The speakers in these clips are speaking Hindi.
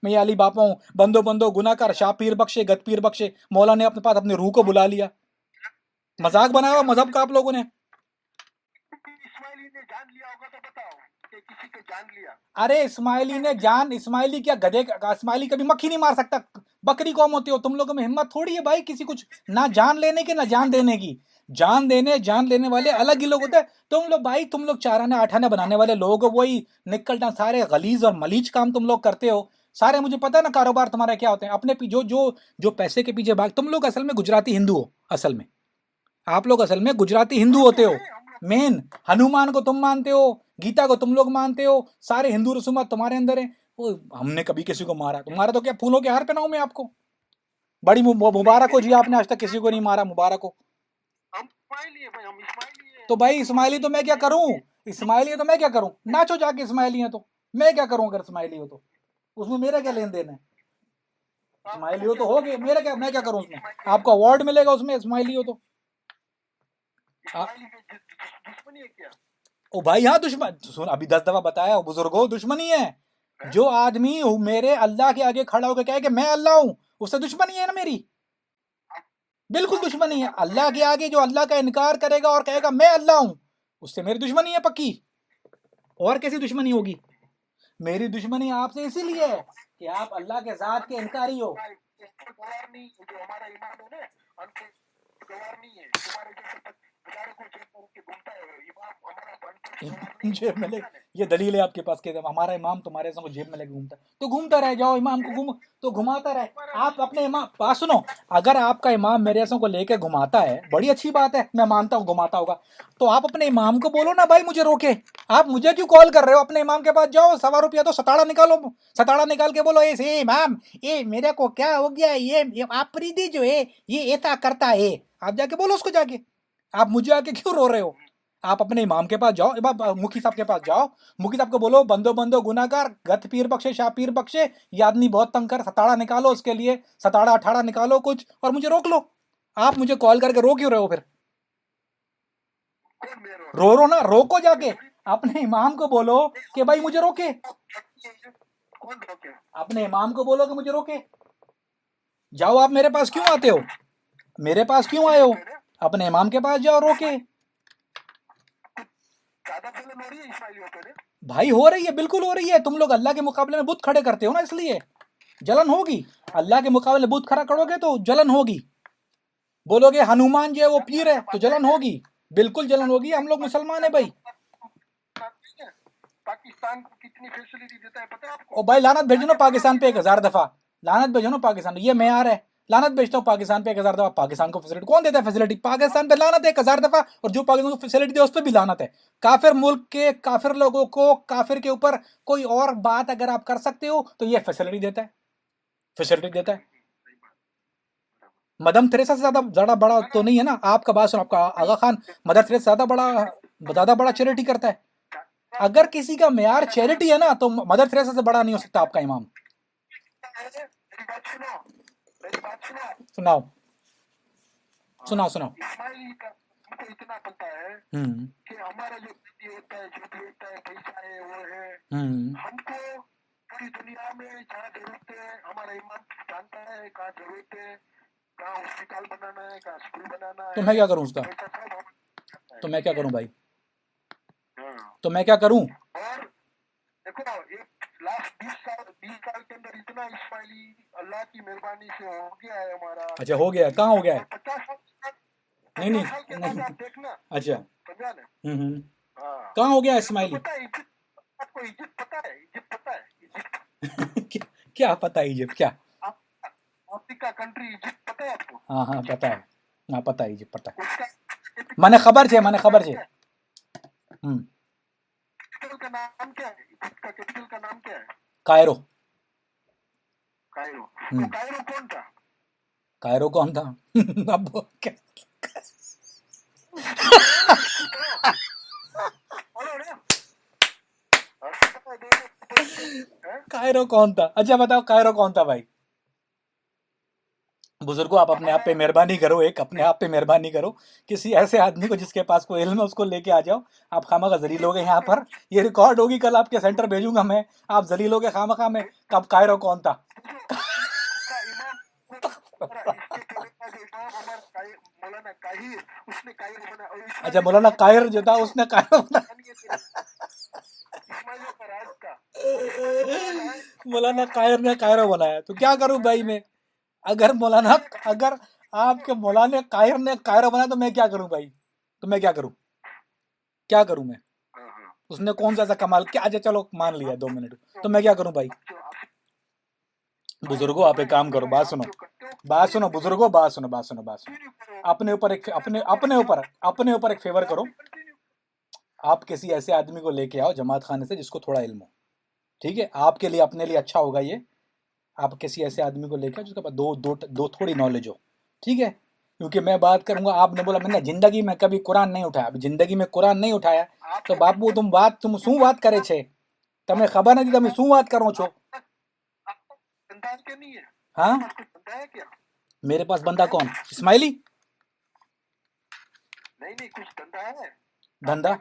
मैं ये अली बापा हूँ, बंदो बंदो गुनाहगार, शाह पीर बख्शे गत पीर बख्शे। मौला ने अपने पास अपनी रूह को बुला लिया। मजाक बनाया हुआ मजहब का आप लोगों ने। इस्माइली ने जान लिया होगा तो बताओ कि किसी को जान लिया। अरे इस्माइली ने जान, इस्माइली क्या गधे का, इस्माइली कभी मक्खी नहीं मार सकता। बकरी कौम होती हो तुम लोगों में, हिम्मत थोड़ी है भाई किसी कुछ ना जान लेने की ना जान देने की। जान लेने वाले अलग ही लोग होते हैं। तुम लोग भाई, तुम लोग चाराने आठाने बनाने वाले लोग हो, वही निकलना सारे गलीज और मलीज काम तुम लोग करते हो सारे। मुझे पता है ना कारोबार तुम्हारा क्या होते हैं, अपने जो जो जो पैसे के पीछे भाग। तुम लोग असल में गुजराती हिंदू हो, असल में आप लोग असल में गुजराती हिंदू होते हो। मेन हनुमान को तुम मानते हो, गीता को तुम लोग मानते हो, सारे हिंदू रसूमात तुम्हारे अंदर है। वो हमने कभी किसी को मारा, तुम्हारा तो क्या फूलों के हार पहनाऊं मैं आपको। बड़ी मुबारक हो जी, आपने आज तक किसी को नहीं मारा, मुबारक हो। हम इस्माइली है भाई, हम इस्माइली है। तो भाई इस्माइली तो मैं क्या करूं, इस्माइली है तो मैं क्या करूं, नाचो जाके इस्माइली है तो मैं क्या करूं, अगर इस्माइली हो तो उसमें मेरा क्या लेन देन है। इस्माइली हो तो हो गए, मेरा क्या, मैं क्या करूं उसमें, आपको अवार्ड मिलेगा उसमें इस्माइली हो तो। इस्माइली की दुश्मनी है क्या? ओ भाई हाँ दुश्मन, सुन अभी 10 दफा बताया बुजुर्गो, दुश्मनी है। जो आदमी मेरे अल्लाह के आगे खड़ा होकर कहे कि मैं अल्लाह हूं, उससे दुश्मनी है ना मेरी, बिल्कुल दुश्मनी है। अल्लाह के आगे जो अल्लाह का इनकार करेगा और कहेगा मैं अल्लाह हूं, उससे मेरी दुश्मनी है पक्की। और कैसी दुश्मनी होगी? मेरी दुश्मनी आपसे इसीलिए है कि आप अल्लाह के जात के इनकारी हो। गवार नहीं, जो हमारा इमाम है ना, उनके गवार नहीं है। तुम्हारे जैसे हजारों को जेब में उनके घूमता है इमाम, हमारा अनपढ़ गवार नहीं जेब में ले, है। ये दलील है आपके पास कि हमारा इमाम तुम्हारे संग जेब में लेके घूमता है, तो घूमता रह जाओ, इमाम को घूम तो घुमाता रहे। आप अपने इमाम बात सुनो, अगर आपका इमाम मेरे ऐसों को लेके घुमाता है, बड़ी अच्छी बात है, मैं मानता हूँ घुमाता होगा, तो आप अपने इमाम को बोलो ना भाई मुझे रोके। आप मुझे क्यों कॉल कर रहे हो? अपने इमाम के पास जाओ, ₹1.25 तो सताड़ा निकालो, सताड़ा निकाल के बोलो ऐसे इमाम, ये मेरे को क्या हो गया, ये आफरीदी जो है ये ऐसा करता है। आप जाके बोलो उसको जाके, आप मुझे आके क्यों रो रहे हो? आप अपने इमाम के पास जाओ, मुखी साहब के पास जाओ, मुखी साहब को बोलो बंदो बंदो गुनाहगार, गत पीर बख्शे शाह पीर बख्शे, ये आदमी बहुत तंग कर, सताड़ा निकालो उसके लिए, सताड़ा अठाड़ा निकालो कुछ और मुझे रोक लो। आप मुझे कॉल करके रो क्यों रहे हो फिर? कौन मैं रो रहा रो हूँ? रो ना, रोको जाके, अपने इमाम को बोलो कि भाई मुझे रोके, कौन रोके? अपने इमाम को बोलो कि मुझे रोके। जाओ, आप मेरे पास क्यों आते हो, मेरे पास क्यों आए हो? अपने इमाम के पास जाओ, रोके। ज्यादा जलन हो रही है इस्माइलियों पे ने? भाई हो रही है, बिल्कुल हो रही है। तुम लोग अल्लाह के मुकाबले में बुत खड़े करते हो ना, इसलिए जलन होगी। अल्लाह के मुकाबले बुत खड़ा करोगे तो जलन होगी। बोलोगे हनुमान जो है वो पीर है तो जलन होगी, बिल्कुल जलन होगी। हम लोग मुसलमान है भाई। पाकिस्तान को कितनी फैसिलिटी देता है पता है आपको? ओ भाई लानत भेजो ना पाकिस्तान पे 1000 दफा, लानत भेजो ना पाकिस्तान, ये मैं आ रहा है, लानत भेजता हूँ पाकिस्तान पे 1000 दफा। पाकिस्तान को फैसिलिटी कौन देता है? फैसिलिटी पाकिस्तान पे लानत है 1000 दफा, और जो पाकिस्तान को फैसिलिटी दे उस पर भी लानत है। काफिर मुल्क के काफिर लोगों को, काफिर के ऊपर कोई और बात अगर आप कर सकते हो तो ये फैसिलिटी देता है, फैसिलिटी देता है। मदम थेरेसा से ज्यादा बड़ा तो नहीं है ना आपका। बात सुनो, आपका आगा खान मदर थेरेसा ज्यादा बड़ा चैरिटी करता है। अगर किसी का मेयार चैरिटी है ना तो मदर थेरेसा से बड़ा नहीं हो सकता आपका इमाम। मेरी बात सुनो, मेरी बात सुनो। सुनाओ सुनाओ। इस्माइली का हमको इतना पता है कि हमारा जो भी होता है, जो भी होता है, पैसा है वो है। हमको पूरी दुनिया में जहाँ जरूरत है हमारा इमाम जानता है, कहाँ जरूरत है, कहाँ हॉस्पिटल बनाना है, कहाँ स्कूल बनाना है। तो मैं क्या करूं उसका? पैसा सब हम- तो मैं क्या करूं भाई? हाँ। तो मैं क्या करूं? और देखो एक लास्ट 20 साल के अंदर इतना इस्माइली अल्लाह की मेहरबानी से हो गया है हमारा। अच्छा हो गया है, कहाँ हो गया है? 50 साल नहीं 50 साल के बाद नहीं आप देखना, अच्छा समझा ना? हाँ, कहाँ हो गया है आपको इस्माइली? पता है इजिप्ट, आपको इजिप्ट पता है? इजिप्ट पता है? इजिप्ट क्या, क्या पता है इजिप्ट क्या? अफ्रीका कंट्री इजिप्ट पता है आपको? हाँ हाँ पता है, हाँ पता है इजिप्ट पता है, उसका मैंने खबर छे कैपिटल का नाम क्या है? इजिप्ट का कैपिटल का नाम क्या है? कायरो। कायरो। तो कायरो कौन था? कायरो कौन था? अब क्या? कायरो कौन था? अच्छा बताओ कायरो कौन था भाई? बुजुर्गो आप अपने आप पे मेहरबानी करो, एक अपने आप पे मेहरबानी करो, किसी ऐसे आदमी को जिसके पास कोई इल्म है उसको लेके आ जाओ। आप खामखा जलील हो गए यहाँ पर, ये रिकॉर्ड होगी, कल आपके सेंटर भेजूंगा मैं, आप जलील हो गए खामखा में। कब कायरो कौन था? उसका इमाम इसके पहले का जो इमाम हमारा मौलाना काहिर, उसने काहिर बना, और अच्छा, इस्माइल मौलाना कायर जो था उसने कायरो बना। इस्माइल का राज का मौलाना कायर ने कायरो बनाया, तो क्या करूं भाई मैं? अगर मौलाना, अगर आपके मौलाना कायर ने कायरो बनाया तो मैं क्या करूं भाई? तो मैं क्या करूं? क्या करूं मैं? उसने कौन सा ऐसा कमाल क्या? अच्छा चलो मान लिया 2 मिनट, तो मैं क्या करूं भाई? बुजुर्गो आप एक काम करो, बात सुनो, बात सुनो बुजुर्गो, बात सुनो, बात सुनो, बात सुनो। अपने ऊपर एक अपने ऊपर एक फेवर करो। आप किसी ऐसे आदमी को लेके आओ जमात खाने से जिसको थोड़ा इल्म हो, ठीक है? आपके लिए, अपने लिए अच्छा होगा ये। आप किसी ऐसे आदमी को लेकर जिसके पास दो थोड़ी नॉलेज हो, ठीक है? क्योंकि मैं बात करूंगा, आपने बोला मैंने जिंदगी में कभी कुरान नहीं उठाया, अब जिंदगी में कुरान नहीं उठाया तो बापू तुम शू बात करे छे? तमें खबर नहीं, તમે શું વાત કરો છો? हाँ, मेरे पास बंदा कौन? इस्माइली? नहीं कुछ धंधा है। धंधा?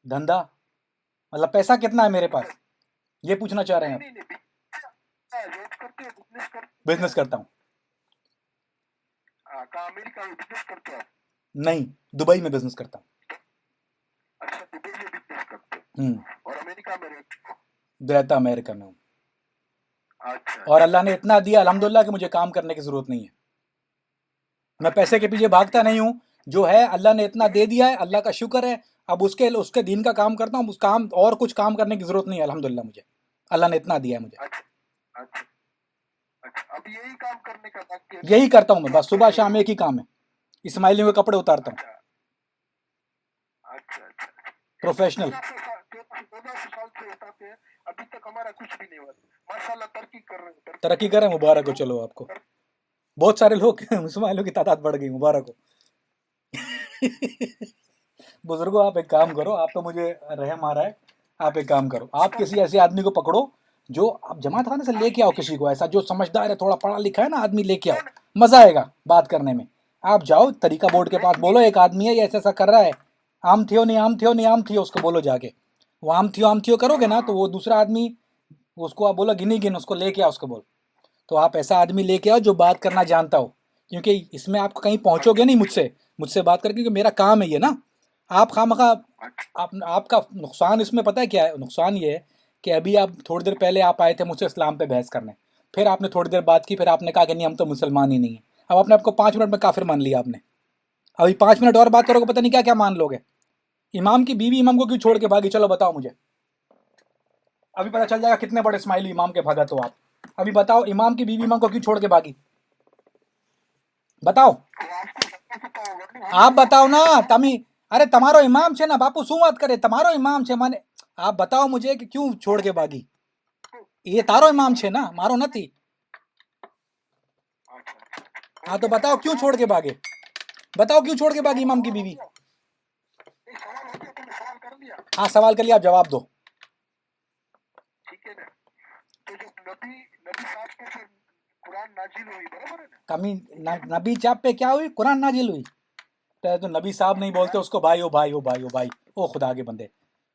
धंधा मतलब पैसा कितना है मेरे पास, ये पूछना चाह रहे हैं आप? बिजनेस करता हूँ। अमेरिका में बिजनेस करते हैं? नहीं, दुबई में बिजनेस करता हूँ। अच्छा, दुबई में बिजनेस करते हैं और अमेरिका में रहता अमेरिका में हूँ। अच्छा, और अल्लाह ने इतना दिया अल्हम्दुलिल्लाह कि मुझे काम करने की जरूरत नहीं है। मैं पैसे के पीछे भागता नहीं हूँ, जो है अल्लाह ने इतना दे दिया है, अल्लाह का शुक्र है। अब उसके उसके दीन का काम करता हूँ, उस काम और कुछ काम करने की जरूरत नहीं है अल्हम्दुलिल्लाह, मुझे अल्लाह ने इतना दिया है मुझे। अच्छा, अब यही काम करने का बाकी है? यही करता हूँ मैं, बस सुबह शाम एक ही काम है, इस्माइलियों के कपड़े उतारता हूँ। अच्छा, प्रोफेशनल। 1400 साल से उठाते हैं, अभी तक हमारा कुछ भी नहीं हुआ। माशाल्लाह तरक्की कर रहे हैं। तरक्की करें, मुबारक हो। चलो आपको, बहुत सारे लोग मुसलमानों की तादाद बढ़ गई, मुबारक हो। बुजुर्गो आप एक काम करो, आप तो मुझे रहम आ रहा है, आप एक काम करो, आप किसी ऐसे आदमी को पकड़ो जो आप जमात खाने से लेके आओ, किसी को ऐसा जो समझदार है, थोड़ा पढ़ा लिखा है ना आदमी, लेके आओ, मजा आएगा बात करने में। आप जाओ तरीका बोर्ड के पास, बोलो एक आदमी है ये ऐसा ऐसा कर रहा है, आम थियो नहीं, आम थियो नहीं, आम थियो, उसको बोलो जाके। वो आम थियो करोगे ना तो वो दूसरा आदमी, उसको आप बोलो गिनी गिन, उसको लेके आओ, उसको बोल। तो आप ऐसा आदमी लेके आओ जो बात करना जानता हो, क्योंकि इसमें आप कहीं पहुंचोगे नहीं मुझसे मुझसे बात करके, क्योंकि मेरा काम है ये ना। आप खामखा, आपका नुकसान इसमें पता है क्या है? नुकसान ये है कि अभी आप थोड़ी देर पहले आप आए थे मुझसे इस्लाम पे बहस करने, फिर आपने थोड़ी देर बात की, फिर आपने कहा कि नहीं हम तो मुसलमान ही नहीं है। अब आपने आपको 5 मिनट में काफिर मान लिया आपने। अभी 5 मिनट और बात करोगे, पता नहीं क्या क्या मान लोगे। इमाम की बीवी इमाम को क्यों छोड़ के भागी, चलो बताओ मुझे। अभी पता चल जाएगा कितने बड़े इस्माइली इमाम के भगत हो आप। अभी बताओ, इमाम की बीवी इमाम को क्यों छोड़ के भागी, बताओ। आप बताओ ना तमी, अरे તમારો इमाम છે ना बापू, શું વાત કરે, તમારો इमाम છે મને, आप बताओ मुझे कि क्यों छोड़ के भागी। ये तारो इमाम છે ना, मारो નથી। हाँ तो बताओ क्यों छोड़ के भागे, बताओ क्यों छोड़ के भागी इमाम की बीवी। हाँ सवाल कर लिया, आप जवाब दो। ठीक है ना, तो जब नबी साहब पे फिर कुरान नाजिल हुई, बराबर है ना? कमी नबी चाप पे क्या हुई? कुरान नाजिल हुई। तो नबी साहब नहीं बोलते उसको, भाई ओ भाई ओ भाई ओ भाई, ओ खुदा के बंदे,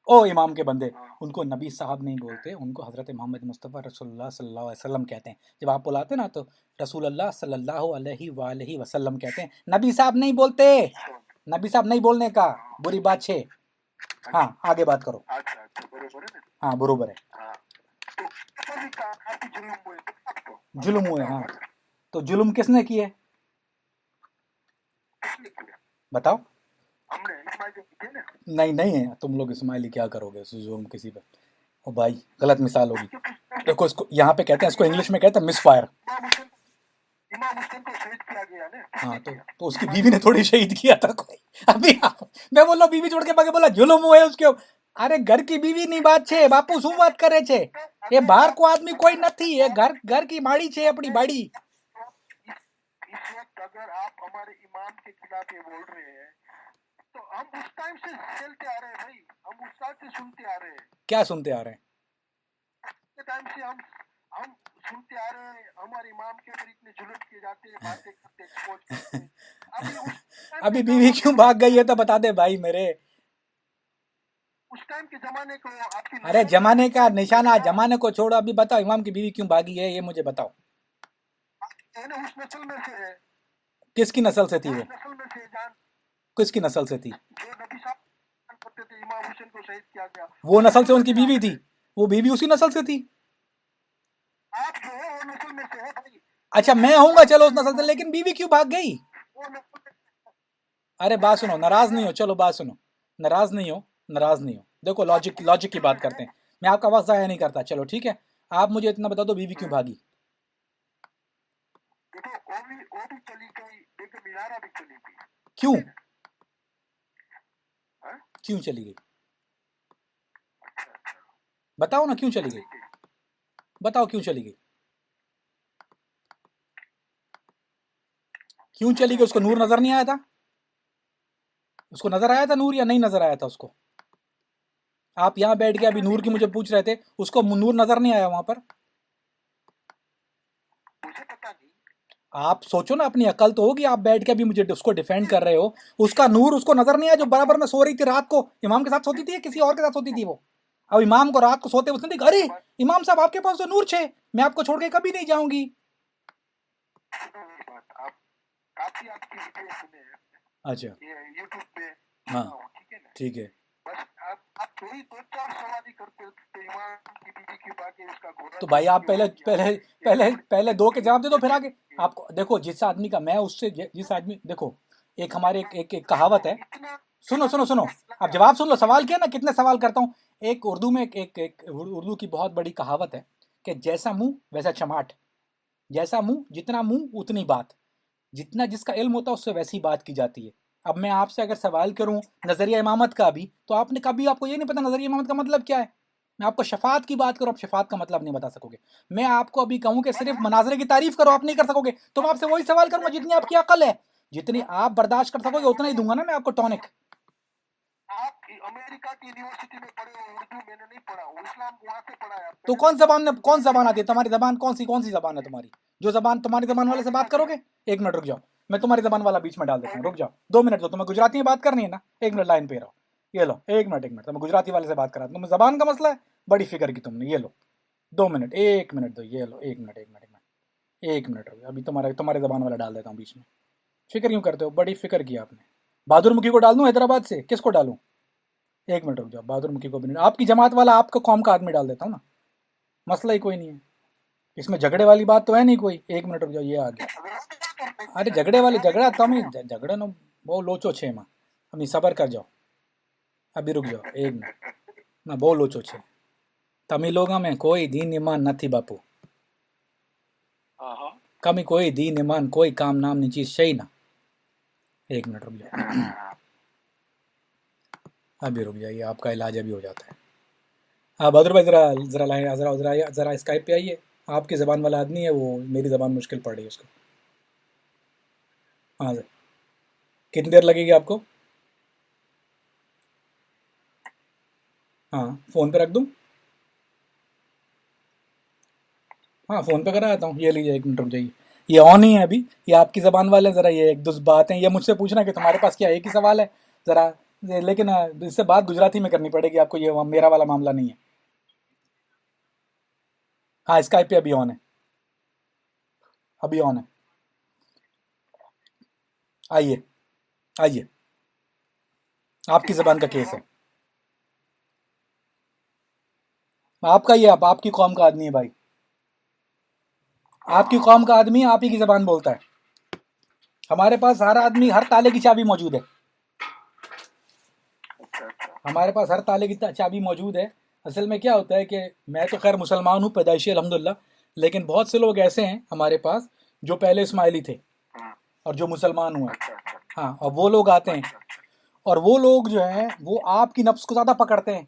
ओ इमाम के बंदे, उनको नबी साहब नहीं बोलते, उनको हज़रत मोहम्मद मुस्तफ़ा रसूलुल्लाह सल्लल्लाहु अलैहि वसल्लम कहते हैं। जब आप बुलाते ना तो रसूलुल्लाह सल्लल्लाहु अलैहि वसल्लम कहते हैं, नबी साहब नहीं बोलते। नबी साहब नहीं बोलने का बुरी बात है। हाँ आगे बात करो। हाँ बरोबर है, जुल्म हुए। हाँ तो जुल्म किसने किए बताओ। नहीं नहीं है, तुम लोग इस्माइली क्या करोगे जुल्म किसी पे? ओ भाई गलत मिसाल होगी। देखो इसको यहाँ पे कहते हैं, इसको इंग्लिश में कहते हैं मिस फायर। हाँ तो उसकी बीवी ने थोड़ी शहीद किया था कोई। अभी मैं बोल रहा हूँ बीवी छोड़ के भागे, बोला जुल्म हुए उसके। अरे घर की बीवी नहीं बात छे बापू, શું વાત કરે છે? એ બહાર को आदमी कोई નથી, ये घर की बाड़ी छे, अपनी बाड़ी। इस वक्त अगर आप हमारे इमाम के खिलाफ ये बोल रहे हैं तो हम उस टाइम से चलते आ रहे हैं भाई, हम उस टाइम से सुनते आ रहे हैं। क्या सुनते आ रहे हैं? टाइम से हम सुनते आ रहे हैं, हमारे इमाम के ऊपर इतने जुल्म किए जाते हैं, बातें करते एक्सपोज करते हैं। अभी बीवी क्यों भाग गई है तो बता दे भाई मेरे। उस टाइम के जमाने को आपकी अरे जमाने का निशाना, जमाने को छोड़ो, अभी बताओ इमाम की बीवी क्यों भागी है, ये मुझे बताओ। उस नस्ल में से है। किसकी नस्ल से थी वो? नस्ल में से जान, किसकी नस्ल से थी? जो नबी साहब करते थे, इमाम हुसैन को शहीद किया गया, वो नस्ल से उनकी बीवी थी, वो बीवी उसी नस्ल से थी। आप जो है वो नस्ल में से है भाई। अच्छा मैं होऊंगा चलो उस नस्ल से, लेकिन बीवी क्यों भाग गई? वो नस्ल में। अरे बात सुनो, नाराज नहीं हो, चलो बात सुनो, नाराज नहीं हो, नाराज नहीं हो, देखो लॉजिक की बात करते हैं, मैं आपका वक्त ज़ाया नहीं करता, चलो ठीक है, आप मुझे इतना बता दो बीवी क्यों भागी? देखो वो भी चली गई, बेगम मीनारा भी चली गई। क्यों? हाँ? क्यों चली गई? बताओ ना क्यों चली गई, बताओ क्यों चली गई, क्यों चली गई? उसको नूर नजर नहीं आया था? उसको नजर आया था नूर या नहीं नजर आया था उसको? आप यहाँ बैठ के अभी नूर की मुझे पूछ रहे थे, उसको नूर नजर नहीं आया वहां पर? मुझे पता नहीं। आप सोचो ना, अपनी अकल तो होगी, आप बैठ के अभी मुझे उसको डिफेंड कर रहे हो, उसका नूर उसको नजर नहीं आया जो बराबर में सो रही थी रात को, इमाम के साथ सोती थी या किसी और के साथ सोती थी वो? अब इमाम को रात को सोते उसने देखा, अरे इमाम साहब आपके पास तो नूर छे, मैं आपको छोड़ के कभी नहीं जाऊंगी। काफी आपकी वीडियो सुने हैं, अच्छा ये यूट्यूब पे। हाँ ठीक है ना, ठीक है, बस आप वही 2-4 सवाल ही करते हो तो इमाम की बीवी की बात है, उसका घोड़ा तो भाई आप पहले दो के जवाब दे दो, फिर आगे आपको देखो, जिस आदमी का मैं उससे जिस आदमी देखो, एक हमारे एक कहावत है, सुनो, आप जवाब सुन लो, सवाल किया ना, कितने सवाल करता हूँ। एक उर्दू में एक उर्दू की बहुत बड़ी कहावत है कि जैसा मुंह वैसा चमाट, जैसा मुंह जितना मुंह उतनी बात, जितना जिसका इल्म होता है उससे वैसी बात की जाती है। अब मैं आपसे अगर सवाल करूं नजरिया इमामत का भी, तो आपने कभी, आपको ये नहीं पता नजरिया इमामत का मतलब क्या है। मैं आपको शफात की बात करूं, आप शफात का मतलब नहीं बता सकोगे। मैं आपको अभी कहूं कि सिर्फ मनाजरे की तारीफ करो, आप नहीं कर सकोगे, तो मैं आपसे वही सवाल करूंगा जितनी आपकी अकल है, जितनी आप बर्दाश्त कर सकोगे उतना ही दूंगा ना मैं आपको टॉनिक। आप अमेरिका की यूनिवर्सिटी में पढ़े हो, उर्दू मैंने नहीं पढ़ा, वो इस्लाम वहां से पढ़ा है। तो कौन जबान आती है तुम्हारी? जबान कौन सी जबान है तुम्हारी? जो जबान तुम्हारी जबान वाले से बात करोगे, एक मिनट रुक जाओ, मैं तुम्हारी जबान वाला बीच में डाल देता हूँ, रुक जाओ 2 मिनट दो, तुम्हें गुजराती में बात करनी है ना, 1 मिनट लाइन पे रहो, ये लो 1 मिनट, तो मैं गुजराती वाले से बात करा, तुम्हें जबान का मसला है, बड़ी फिक्र की तुमने, ये लो 2 मिनट, 1 मिनट दो, ये लो 1 मिनट, 1 मिनट रुक, अभी तुम्हारे जबान वाला डाल देता हूँ बीच में। फिक्र क्यों करते हो, बड़ी फिक्र की आपने। बहादुर मुखी को डाल दूँ हैदराबाद से, किसको डालूँ? 1 मिनट रुक जाओ, बहादुर मुखी को भी नहीं, आपकी जमात वाला आपका कौम का आदमी डाल देता हूँ ना, मसला ही कोई नहीं है, इसमें झगड़े वाली बात तो है नहीं कोई। 1 मिनट रुक जाओ, ये आ गया। अरे झगड़ा तमी झगड़े नो बहु लोचो छे मां, अमी सबर कर जाओ, अभी रुक जाओ 1 मिनट, ना बहु लोचो छे, तमी लोग में कोई दीन ईमान नहीं बापू, कमी कोई दीन ईमान कोई काम नाम नी चीज सही ना। 1 मिनट रुक जाओ, अभी रुक जाइए, आपका इलाज अभी हो जाता है। हाँ बहादुर भाई जरा जरा लाइन जरा स्काइप पे आइए, आपकी ज़बान वाला आदमी है वो, मेरी ज़बान मुश्किल पड़ रही है उसको। हाँ सर, कितनी देर लगेगी आपको? हाँ फ़ोन पे रख दूँ? हाँ फ़ोन पे करा आता हूँ, ये लीजिए 1 मिनट रुक जाइए, ये ऑन ही है अभी, ये आपकी ज़बान वाले ज़रा ये एक दो बात है, ये मुझसे पूछना कि तुम्हारे पास क्या एक ही सवाल है ज़रा, लेकिन इससे बात गुजराती में करनी पड़ेगी आपको, ये मेरा वाला मामला नहीं है। हाँ स्काइप पे अभी ऑन है, अभी ऑन है, आइए आइए, आपकी ज़बान का केस है, आपका ही, आप आपकी कौम का आदमी है भाई, आपकी कौम का आदमी आप ही की ज़बान बोलता है, हमारे पास हर आदमी हर ताले की चाबी मौजूद है, हमारे पास हर ताले की चाबी मौजूद है। असल में क्या होता है कि मैं तो खैर मुसलमान हूँ पैदाइशी अल्हम्दुलिल्लाह, लेकिन बहुत से लोग ऐसे हैं हमारे पास जो पहले इस्माइली थे और जो मुसलमान हुए, हाँ, और वो लोग आते हैं और वो लोग जो हैं वो आपकी नफ्स को ज़्यादा पकड़ते हैं